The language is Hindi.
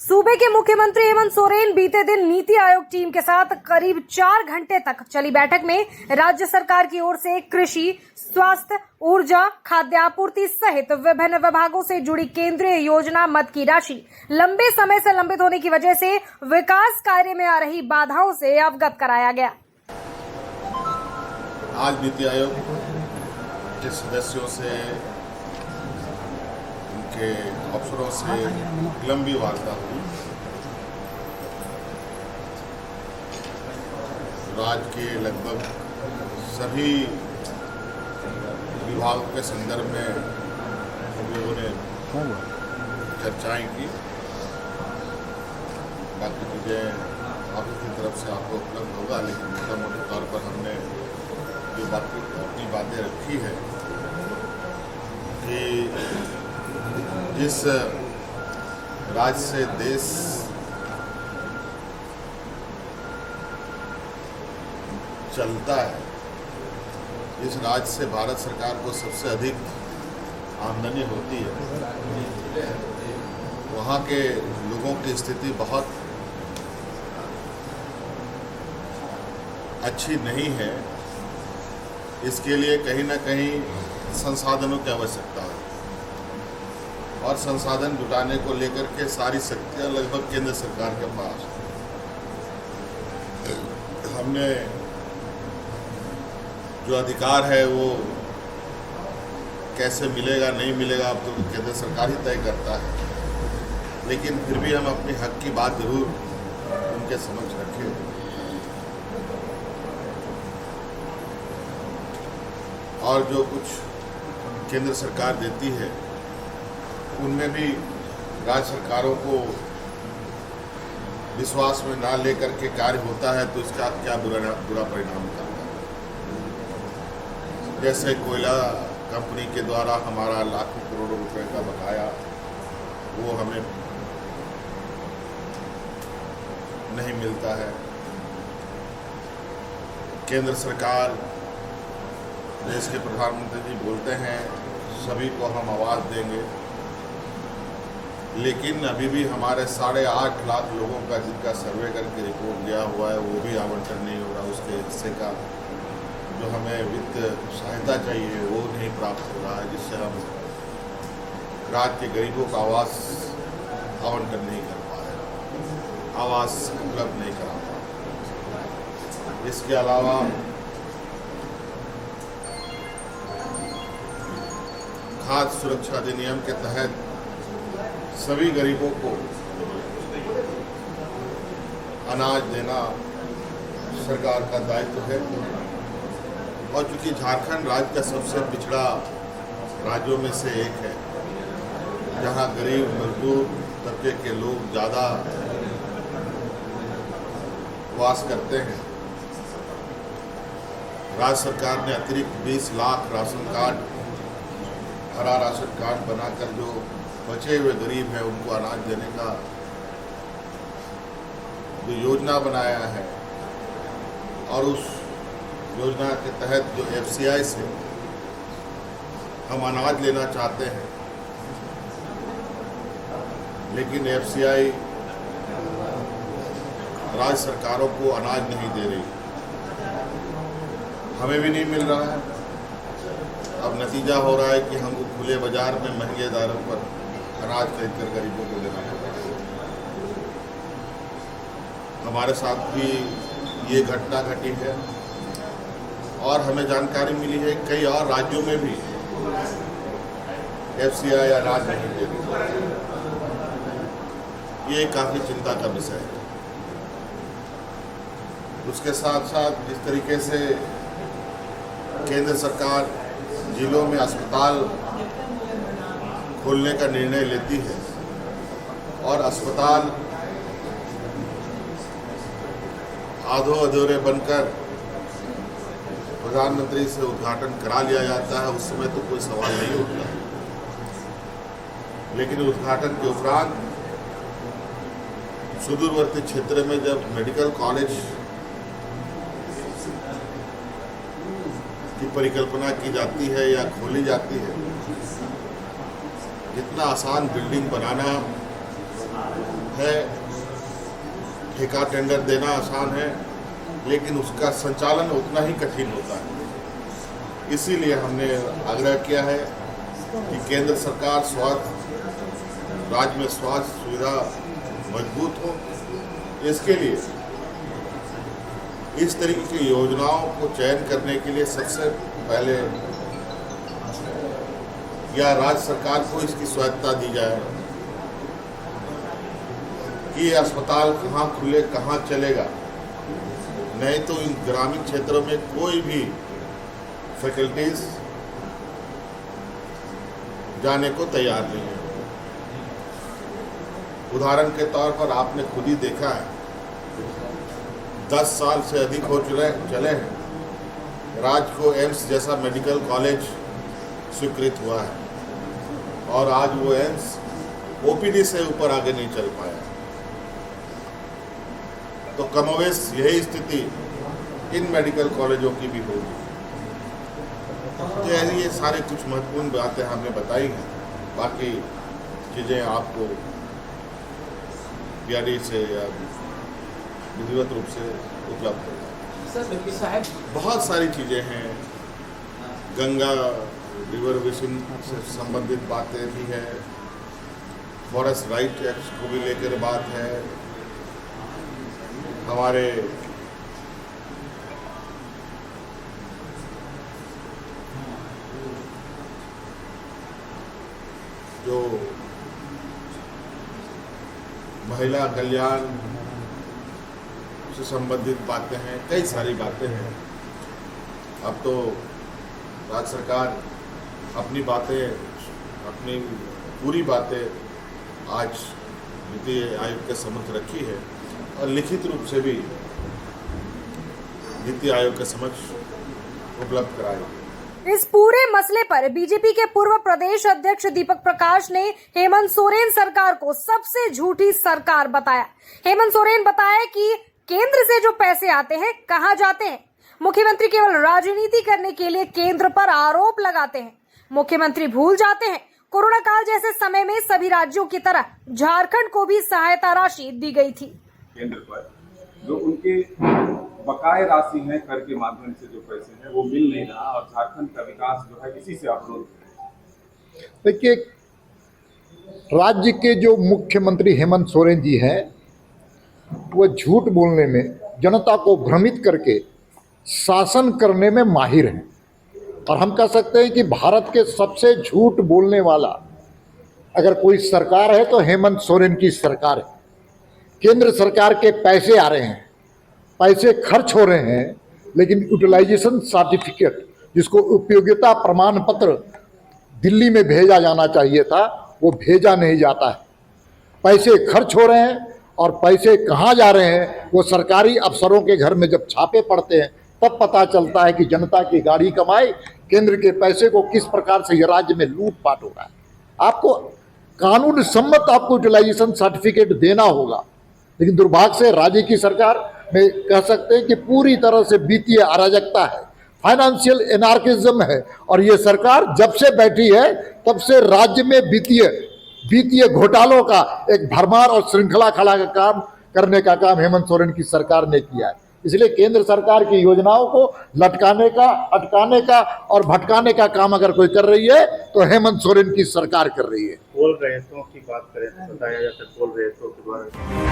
सूबे के मुख्यमंत्री हेमंत सोरेन बीते दिन नीति आयोग टीम के साथ करीब 4 घंटे तक चली बैठक में राज्य सरकार की ओर से कृषि, स्वास्थ्य, ऊर्जा, खाद्य आपूर्ति सहित विभिन्न विभागों से जुड़ी केंद्रीय योजना मद की राशि लंबे समय से लंबित होने की वजह से विकास कार्य में आ रही बाधाओं से अवगत कराया गया। आज नीति आयोग के सदस्यों से, उनके अफसरों से लंबी वार्ता हुई। राज्य के लगभग सभी विभागों के संदर्भ में हम लोगों ने चर्चाएं की। बाकी चीज़ें आपकी तरफ से आपको उपलब्ध होगा, लेकिन मोटा मोटे तौर पर हमने जो अपनी बातें रखी है कि जिस राज्य से देश चलता है, जिस राज्य से भारत सरकार को सबसे अधिक आमदनी होती है, वहाँ के लोगों की स्थिति बहुत अच्छी नहीं है। इसके लिए कहीं ना कहीं संसाधनों की आवश्यकता है और संसाधन जुटाने को लेकर के सारी शक्तियाँ लगभग केंद्र सरकार के पास। हमने जो अधिकार है वो कैसे मिलेगा नहीं मिलेगा अब तो केंद्र सरकार ही तय करता है, लेकिन फिर भी हम अपने हक की बात जरूर उनके समक्ष रखें। और जो कुछ केंद्र सरकार देती है उनमें भी राज्य सरकारों को विश्वास में ना लेकर के कार्य होता है तो इसका क्या बुरा परिणाम निकलता है। जैसे कोयला कंपनी के द्वारा हमारा लाखों करोड़ों रुपए का बकाया वो हमें नहीं मिलता है। केंद्र सरकार, देश के प्रधानमंत्री जी बोलते हैं सभी को हम आवाज़ देंगे, लेकिन अभी भी हमारे 8.5 लाख लोगों का जिनका सर्वे करके रिपोर्ट दिया हुआ है वो भी आवंटन नहीं हो रहा। उसके हिस्से का जो हमें वित्त सहायता चाहिए वो नहीं प्राप्त हो रहा है, जिससे हम राज्य के गरीबों का आवास आवंटन नहीं कर पा रहे, आवास उपलब्ध नहीं करा पा रहे। इसके अलावा खाद्य सुरक्षा अधिनियम के तहत सभी गरीबों को अनाज देना सरकार का दायित्व है। और चूंकि झारखंड राज्य का सबसे पिछड़ा राज्यों में से एक है, जहां गरीब मजदूर तबके के लोग ज़्यादा वास करते हैं, राज्य सरकार ने अतिरिक्त 20 लाख राशन कार्ड, हरा राशन कार्ड बनाकर जो बचे हुए गरीब हैं उनको अनाज देने का जो योजना बनाया है, और उस योजना के तहत जो FCI से हम अनाज लेना चाहते हैं, लेकिन FCI राज्य सरकारों को अनाज नहीं दे रही, हमें भी नहीं मिल रहा है। अब नतीजा हो रहा है कि हमको खुले बाजार में महंगे दारों पर अनाज खरीदकर गरीबों को देना पड़ता है। हमारे साथ भी ये घटना घटी है और हमें जानकारी मिली है कई और राज्यों में भी FCI अनाज नहीं दे रही। ये काफ़ी चिंता का विषय है। उसके साथ साथ जिस तरीके से केंद्र सरकार जिलों में अस्पताल खोलने का निर्णय लेती है और अस्पताल आधो अधूरे बनकर प्रधानमंत्री से उद्घाटन करा लिया जाता है, उस समय तो कोई सवाल नहीं उठता, लेकिन उद्घाटन के उपरांत सुदूरवर्ती क्षेत्र में जब मेडिकल कॉलेज की परिकल्पना की जाती है या खोली जाती है, जितना आसान बिल्डिंग बनाना है, ठेका टेंडर देना आसान है, लेकिन उसका संचालन उतना ही कठिन होता है। इसीलिए हमने आग्रह किया है कि केंद्र सरकार राज्य में स्वास्थ्य सुविधा मजबूत हो। इसके लिए इस तरीके की योजनाओं को चयन करने के लिए सबसे पहले या राज्य सरकार को इसकी स्वायत्तता दी जाए कि अस्पताल कहाँ खुले, कहाँ चलेगा। नहीं तो इन ग्रामीण क्षेत्रों में कोई भी फैकल्टीज जाने को तैयार नहीं है। उदाहरण के तौर पर आपने खुद ही देखा है, 10 साल से अधिक हो चले हैं, राज्य को एम्स जैसा मेडिकल कॉलेज स्वीकृत हुआ है और आज वो एम्स ओपीडी से ऊपर आगे नहीं चल पाया। तो कमोवेश यही स्थिति इन मेडिकल कॉलेजों की भी होगी। तो ये सारे कुछ महत्वपूर्ण बातें हमने बताई हैं, बाकी चीज़ें आपको पीआरडी से या विधिवत रूप से उपलब्ध है। सर साहब, बहुत सारी चीज़ें हैं, गंगा रिवर बेसिन से संबंधित बातें भी है, फॉरेस्ट राइट एक्ट को भी लेकर बात है, हमारे जो महिला कल्याण से संबंधित बातें हैं, कई सारी बातें हैं। अब तो राज्य सरकार अपनी पूरी बातें आज नीति आयोग के समक्ष रखी है और लिखित रूप से भी नीति आयोग के समक्ष उपलब्ध कराएगी। इस पूरे मसले पर बीजेपी के पूर्व प्रदेश अध्यक्ष दीपक प्रकाश ने हेमंत सोरेन सरकार को सबसे झूठी सरकार बताया। हेमंत सोरेन बताया कि केंद्र से जो पैसे आते हैं कहां जाते हैं। मुख्यमंत्री केवल राजनीति करने के लिए केंद्र पर आरोप लगाते हैं। मुख्यमंत्री भूल जाते हैं कोरोना काल जैसे समय में सभी राज्यों की तरह झारखंड को भी सहायता राशि दी गई थी। केंद्र पर जो उनके बकाये राशि है कर के माध्यम से जो पैसे हैं वो मिल नहीं रहा और झारखंड का विकास जो है इसी से अवरोध है। देखिए, राज्य के जो मुख्यमंत्री हेमंत सोरेन जी हैं वो झूठ बोलने में, जनता को भ्रमित करके शासन करने में माहिर हैं। और हम कह सकते हैं कि भारत के सबसे झूठ बोलने वाला अगर कोई सरकार है तो हेमंत सोरेन की सरकार है। केंद्र सरकार के पैसे आ रहे हैं, पैसे खर्च हो रहे हैं, लेकिन यूटिलाइजेशन सर्टिफिकेट, जिसको उपयोगिता प्रमाण पत्र दिल्ली में भेजा जाना चाहिए था, वो भेजा नहीं जाता है। पैसे खर्च हो रहे हैं और पैसे कहाँ जा रहे हैं वो सरकारी अफसरों के घर में जब छापे पड़ते हैं तब पता चलता है कि जनता की गाड़ी कमाई, केंद्र के पैसे को किस प्रकार से ये राज्य में लूटपाट हो रहा है। आपको कानून सम्मत आपको यूटिलाइजेशन सर्टिफिकेट देना होगा, लेकिन दुर्भाग्य से राज्य की सरकार में कह सकते हैं कि पूरी तरह से वित्तीय अराजकता है, फाइनेंशियल एनार्किज्म है। और ये सरकार जब से बैठी है तब से राज्य में वित्तीय घोटालों का एक भरमार और श्रृंखला खड़ा करने का काम हेमंत सोरेन की सरकार ने किया है। इसलिए केंद्र सरकार की योजनाओं को लटकाने का, अटकाने का और भटकाने का काम अगर कोई कर रही है तो हेमंत सोरेन की सरकार कर रही है। बोल रहे तो की बात करें, बताया जाता है बोल रहे तो के द्वारा